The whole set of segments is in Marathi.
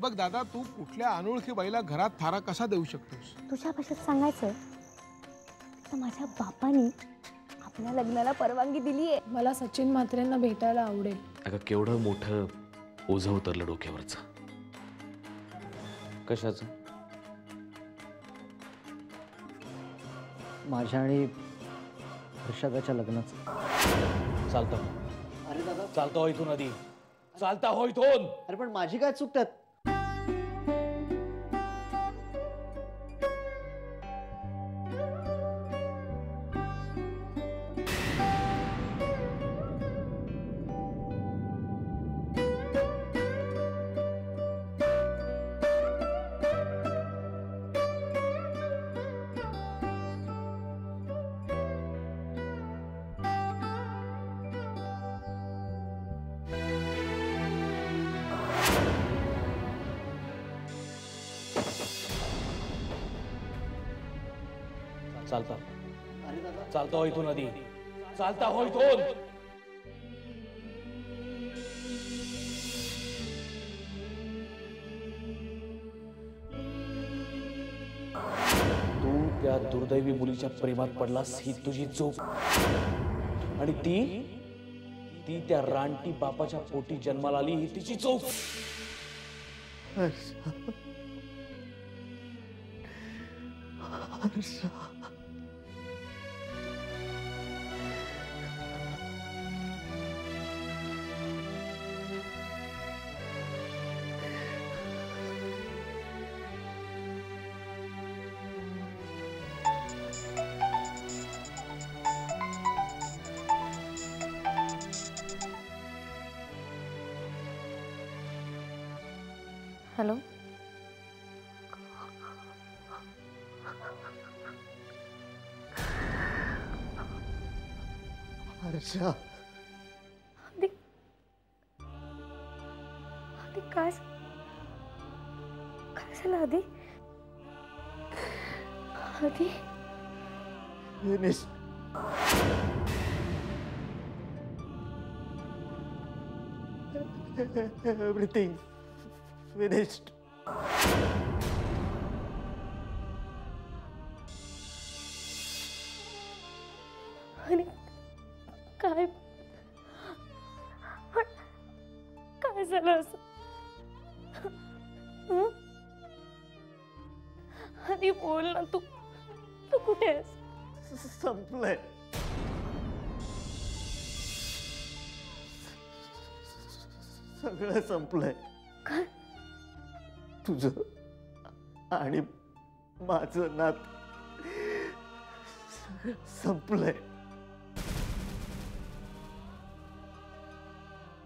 बघ दादा, तू कुठल्या अनोळखी बाईला घरात थारा कसा देऊ शकतोस? तुझ्या भाषेत सांगायचंय तर माझ्या बापानी आपल्या लग्नाला परवानगी दिली आहे. मला सचिन म्हात्रेंना भेटायला आवडेल. अगं केवढं मोठं ओझं उतरलं डोक्यावरचं. कशाचं? माझ्या आणि हर्षदाच्या लग्नाचं. चालतं. अरे दादा, चालतं हो इथून आधी. चालता हो इथून. अरे पण माझी काय चूक त्यात? चालता. अरे दादा, चालतं हो इथून आधी. चालता हो इथून. तू त्या दुर्दैवी मुलीच्या प्रेमात पडलास ही तुझी चूक. आणि ती त्या रानटी बापाच्या पोटी जन्माला आली ही तिची चूक. हॅलो, हर्षा, आधी काय झालं? आधी फिनिश. Everything finished. आणि काय झालं असं? आधी बोल ना, तू कुठे आहेस? संपलंय. सगळं संपलंय. काय? तुझं आणि माझं नात संपलंय.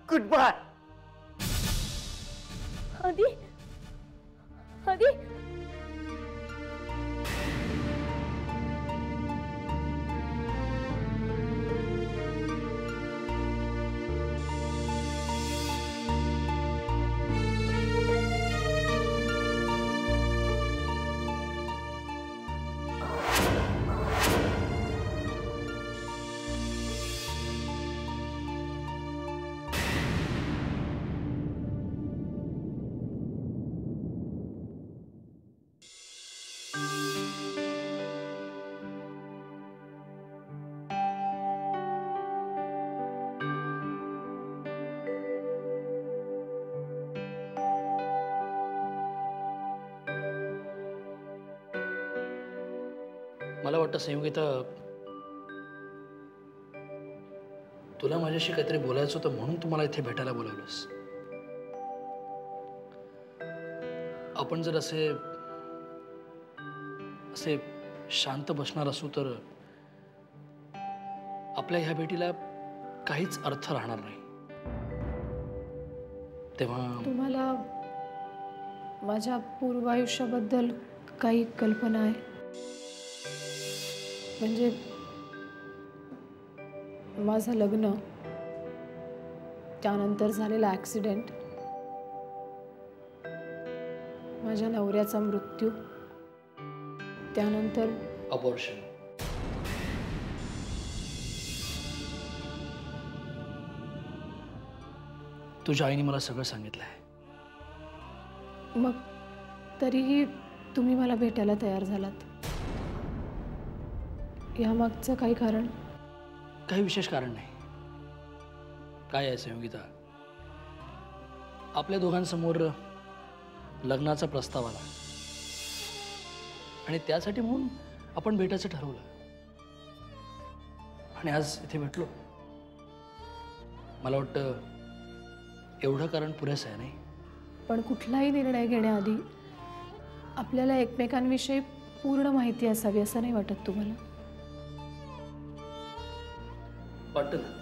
Good bye. आधी मला वाटतं संयोगिता, तुला माझ्याशी काहीतरी बोलायचं होतं म्हणून तुम्हाला इथे भेटायला बोलावलंस. आपण जर असे शांत बसणार असू तर आपल्या ह्या भेटीला काहीच अर्थ राहणार नाही. तेव्हा तुम्हाला माझ्या पूर्व आयुष्याबद्दल काही कल्पना आहे? म्हणजे माझं लग्न, त्यानंतर झालेला ॲक्सिडेंट, माझ्या नवऱ्याचा मृत्यू, त्यानंतर अबॉर्शन. तुझ्या आईने मला सगळं सांगितलं आहे. मग तरीही तुम्ही मला भेटायला तयार झालात. यामागचं काही कारण? काही विशेष कारण नाही. काय आहे संयोगिता, आपल्या दोघांसमोर लग्नाचा प्रस्ताव आला आणि त्यासाठी म्हणून आपण भेटायचं ठरवलं आणि आज इथे भेटलो. मला वाटतं एवढं कारण पुरेसं आहे, नाही? पण कुठलाही निर्णय घेण्याआधी आपल्याला एकमेकांविषयी पूर्ण माहिती असावी असं नाही वाटत तुम्हाला? वाटतं ना,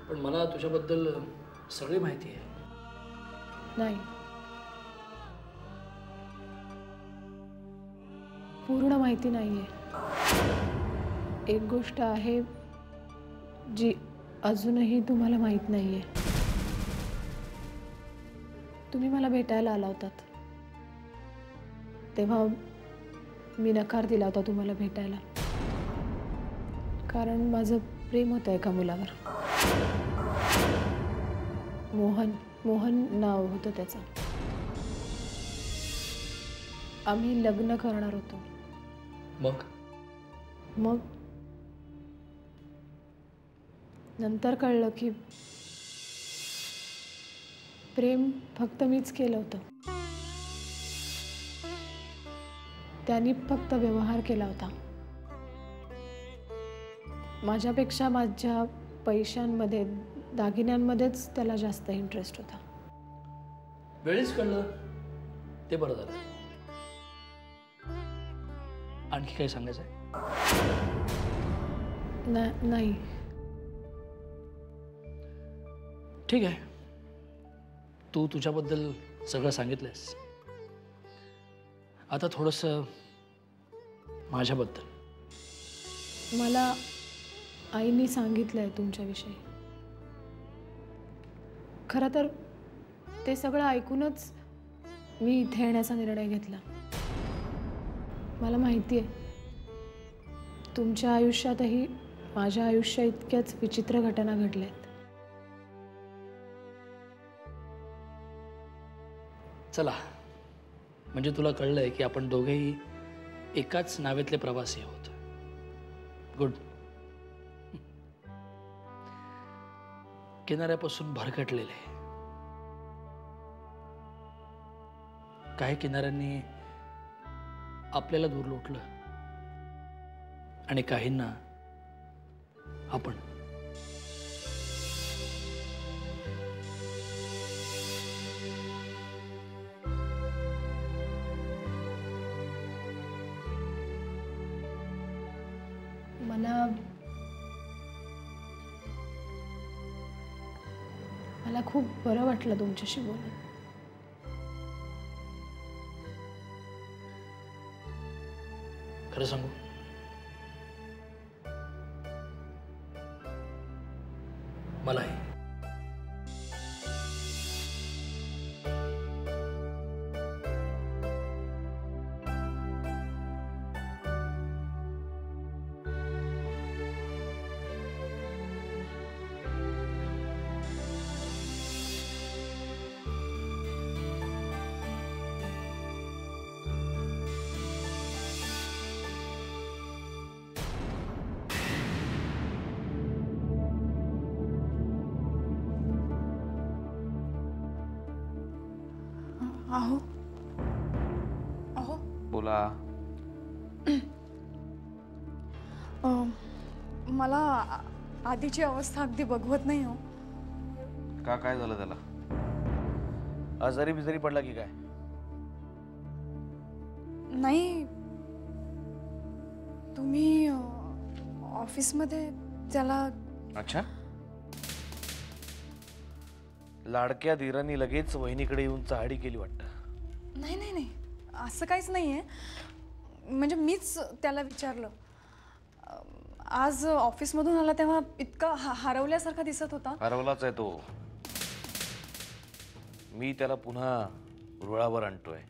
पण मला तुझ्याबद्दल सगळी माहिती आहे. नाही, पूर्ण माहिती नाहीये. एक गोष्ट आहे जी अजूनही तुम्हाला माहीत नाहीये. तुम्ही मला भेटायला आला होतात तेव्हा मी नकार दिला होता तुम्हाला भेटायला, कारण माझं प्रेम होतं एका मुलावर. मोहन नाव होतं त्याचं. आम्ही लग्न करणार होतो. मग नंतर कळलं की प्रेम फक्त मीच केलं होतं. त्यांनी फक्त व्यवहार केला होता. माझ्यापेक्षा माझ्या पैशांमध्ये, दागिन्यांमध्येच त्याला जास्त इंटरेस्ट होता. वेळेस कळलं ते बरं झालं. आणखी काही सांगायचं आहे? नाही. ठीक आहे, तू तुझ्याबद्दल सगळं सांगितलंस. आता थोडंसं माझ्याबद्दल. मला आईने सांगितलंय तुमच्याविषयी. खरं तर ते सगळं ऐकूनच मी इथे येण्याचा निर्णय घेतला. मला माहिती आहे तुमच्या आयुष्यातही माझ्या आयुष्या इतक्याच विचित्र घटना घडल्यात. चला, म्हणजे तुला कळलंय की आपण दोघेही एकाच नावेतले प्रवासी आहोत. गुड. किनाऱ्यापासून भरकटलेले. काही किनाऱ्यांनी आपल्याला दूर लोटलं आणि काहींना आपण. मला खूप बरं वाटलं तुमच्याशी बोलून. खरं सांगू, मलाही. अहो अहो बोला. मला आधीची अवस्था अगदी बघवत नाही. हो का, काय झालं त्याला? आजारी बिजारी पडला की काय? नाही, तुम्ही ऑफिसमध्ये त्याला. अच्छा, लाडक्या धीरांनी लगेच वहिनीकडे येऊन चहाडी केली वाटतं. नाही नाही नाही, असं काहीच नाही आहे. म्हणजे मीच त्याला विचारलं. आज ऑफिसमधून आला तेव्हा इतका हरवल्यासारखा दिसत होता. हरवलाच आहे तो. मी त्याला पुन्हा रुळावर आणतोय.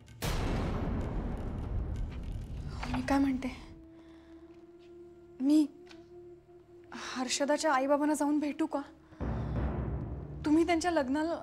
मी काय म्हणते, मी हर्षदाच्या आईबाबांना जाऊन भेटू का? तुम्ही त्यांच्या लग्नाला.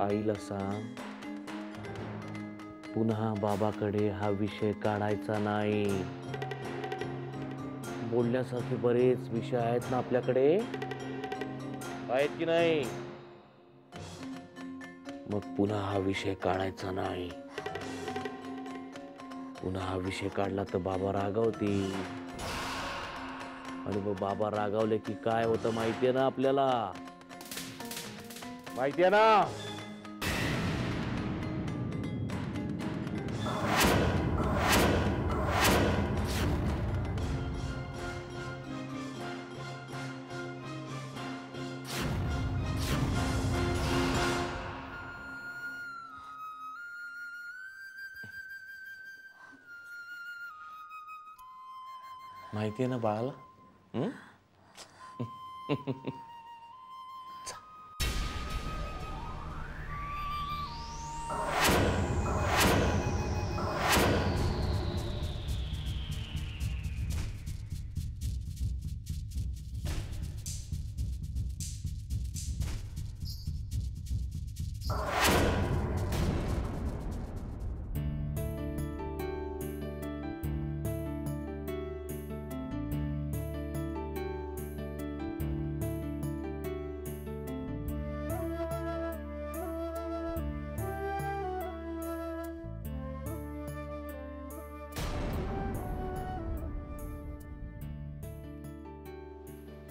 आईला सांग पुन्हा बाबाकडे हा विषय काढायचा नाही. बोलण्यासारखे बरेच विषय आहेत ना आपल्याकडे, आहेत की नाही? मग पुन्हा हा विषय काढायचा नाही. पुन्हा हा विषय काढला तर बाबा रागावतील, आणि मग बाबा रागावले की काय होतं माहितीये ना आपल्याला, माहितीये ना? माहितीये ना बाळाला?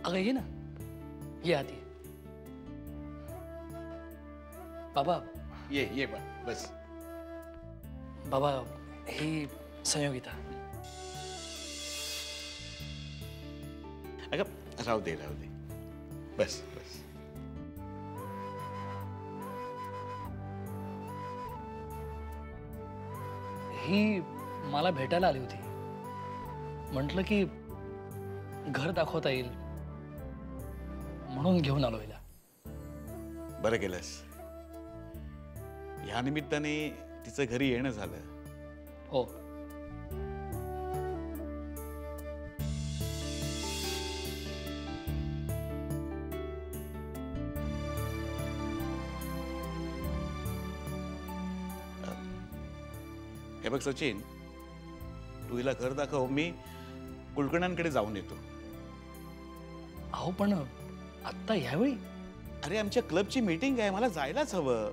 अगं ये ना, ये आधी. बाबा ये बा बस. बाबा ही संयोगिता. अगं राहू दे बस बस. ही मला भेटायला आली होती. म्हटलं की घर दाखवता येईल म्हणून घेऊन आलो हिला. बरं केलंस. ह्या निमित्ताने तिचं घरी येणं झालं. हो. हे बघ सचिन, तू हिला घर दाखव, मी कुलकर्ण्यांकडे जाऊन येतो. अहो पण आत्ता ह्यावेळी? अरे आमच्या क्लबची मीटिंग आहे, मला जायलाच हवं.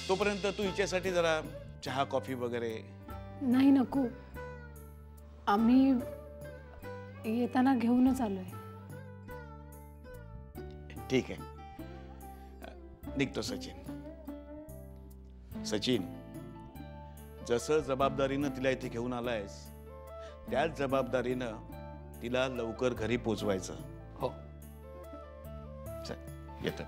तोपर्यंत तू हिच्यासाठी जरा चहा कॉफी वगैरे. नाही नको, आम्ही येताना घेऊनच आलोय. ठीक आहे, निघतो सचिन. सचिन, जसं जबाबदारीनं तिला इथे घेऊन आलायस त्याच जबाबदारीनं तिला लवकर घरी पोचवायचं. हो. चल येतो.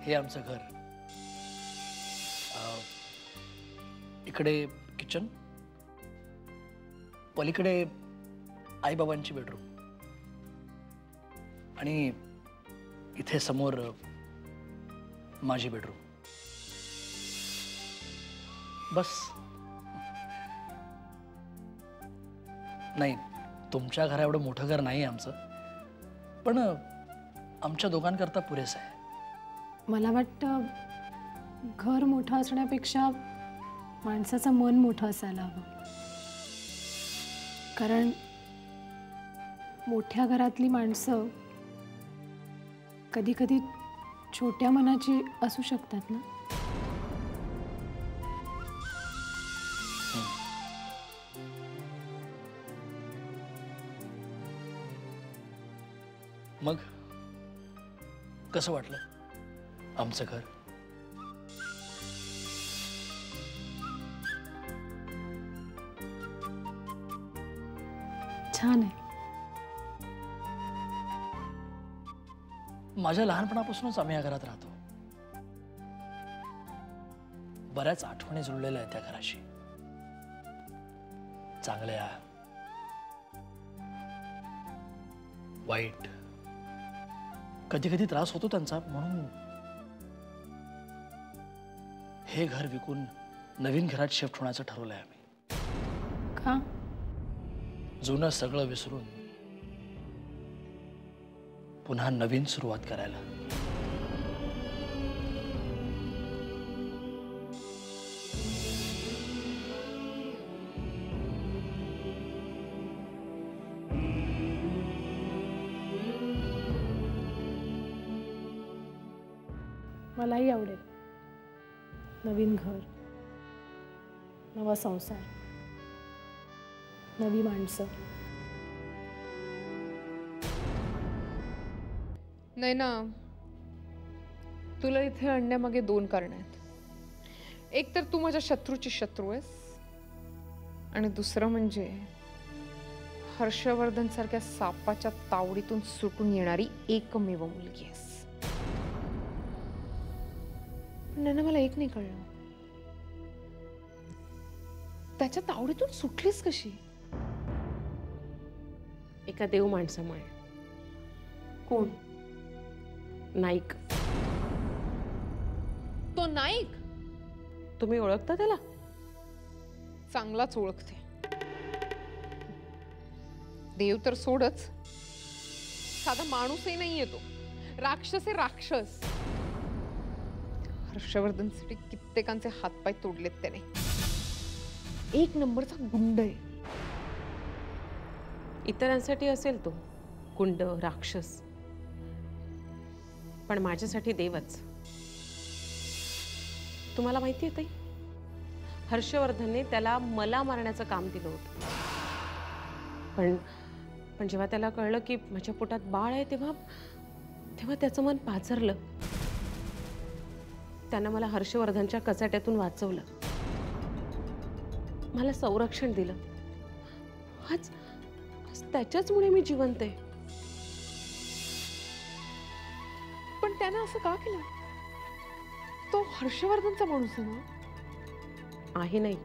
हे आमचं घर. इकडे किचन, पलीकडे आईबाबांची बेडरूम, आणि इथे समोर माझी बेडरूम. बस. नाही, तुमच्या घरा एवढं मोठं घर नाही आमचं, पण आमच्या दोघांकरता पुरेसं आहे. मला वाटतं घर मोठं असण्यापेक्षा माणसाचं मन मोठं असायला हवं. कारण मोठ्या घरातली माणसं कधी कधी छोट्या मनाची असू शकतात ना. मग कसं वाटलं आमचं घर? छान आहे. माझ्या लहानपणापासूनच आम्ही या घरात राहतो. बऱ्याच आठवणी जुळलेल्या आहेत त्या घराशी, चांगल्या वाईट. कधी कधी त्रास होतो त्यांचा, म्हणून हे घर विकून नवीन घरात शिफ्ट होण्याचं ठरवलंय आम्ही. का? जुनं सगळं विसरून पुन्हा नवीन सुरुवात करायला. मलाही आवडेल नवीन घर, नवा संसार, नवी माणसं. नाही ना, तुला इथे आणण्यामागे 2 कारण आहेत. एक तर तू माझ्या शत्रूची शत्रू आहेस, आणि दुसरं म्हणजे हर्षवर्धन सारख्या सापाच्या तावडीतून सुटून येणारी एकमेव मुलगी आहेस. पण नाही ना, मला एक नाही कळलं, त्याच्या तावडीतून सुटलीस कशी? एका देव माणसामुळे. कोण? नाईक. तो नाईक? तुम्ही ओळखता त्याला? चांगलाच ओळखते. देव तर सोडच, साधा माणूसही नाहीये तो, राक्षस आहे, राक्षस. हर्षवर्धनसाठी कित्येकांचे हातपाय तोडलेत त्याने. 1 नंबरचा गुंड आहे. इतरांसाठी असेल तो गुंड, राक्षस, पण माझ्यासाठी देवच. तुम्हाला माहिती आहे ताई, हर्षवर्धनने त्याला मला मारण्याचं काम दिलं होतं. पण जेव्हा त्याला कळलं की माझ्या पोटात बाळ आहे, तेव्हा त्याचं मन पाझरलं. त्यानं मला हर्षवर्धनच्या कचाट्यातून वाचवलं, मला संरक्षण दिलं. आज त्याच्याचमुळे मी जिवंत आहे. पण त्यानं असं का केलं? तो हर्षवर्धनचा माणूस आहे ना? आहे नाही,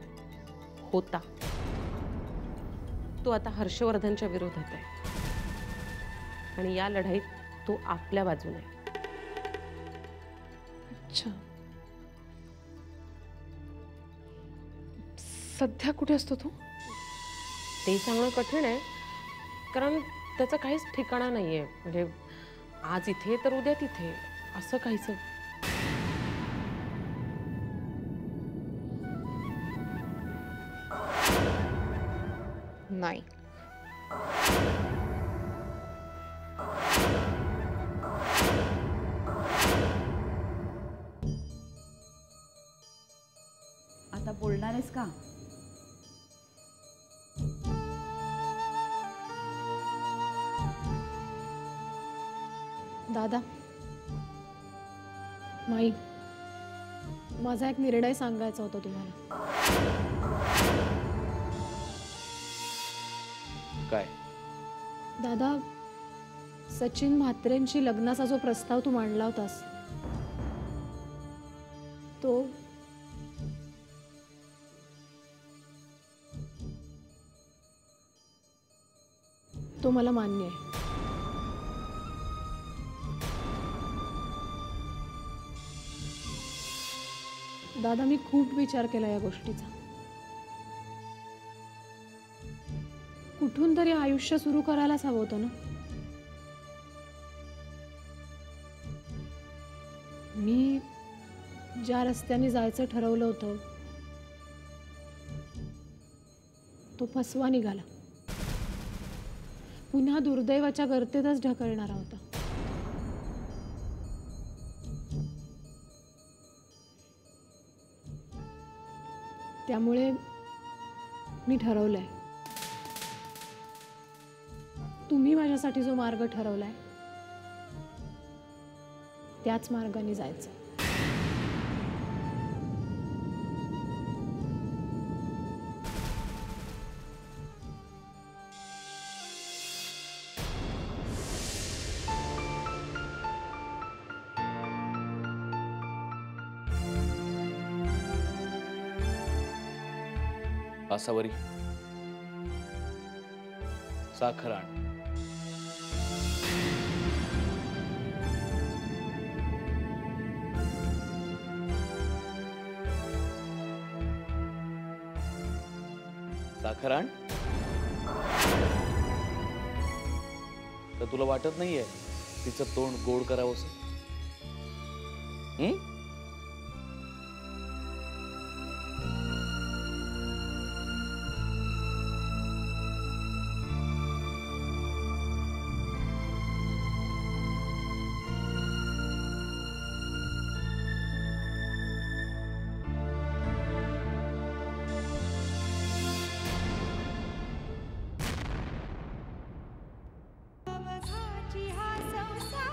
होता. तो आता हर्षवर्धनच्या विरोधात आहे, आणि या लढाईत तो आपल्या बाजूने आहे. अच्छा, सध्या कुठे असतो तो? ते सांगणं कठीण आहे, कारण त्याचं काहीच ठिकाणा नाहीये. म्हणजे आज इथे तर उद्या तिथे, असं काहीच. नाही. आता बोलणार आहेस का? दादा, माई, माझा एक निर्णय सांगायचा होता तुम्हाला. काय? दादा, सचिन म्हात्रेंशी लग्नाचा जो प्रस्ताव तू मांडला होतास, तो मला मान्य आहे. दादा, मी खूप विचार केला या गोष्टीचा. कुठून तरी आयुष्य सुरू करायलाच हवं होतं ना. मी ज्या रस्त्याने जायचं ठरवलं होतं तो फसवा निघाला. पुन्हा दुर्दैवाच्या गर्तेतच ढकलणारा होता. त्यामुळे मी ठरवलंय, तुम्ही माझ्यासाठी जो मार्ग ठरवलाय त्याच मार्गाने जायचं. कासावरी, साखर आण. साखर आण. तर तुला वाटत नाहीये तिचं तोंड गोड करावंसं? हा संसार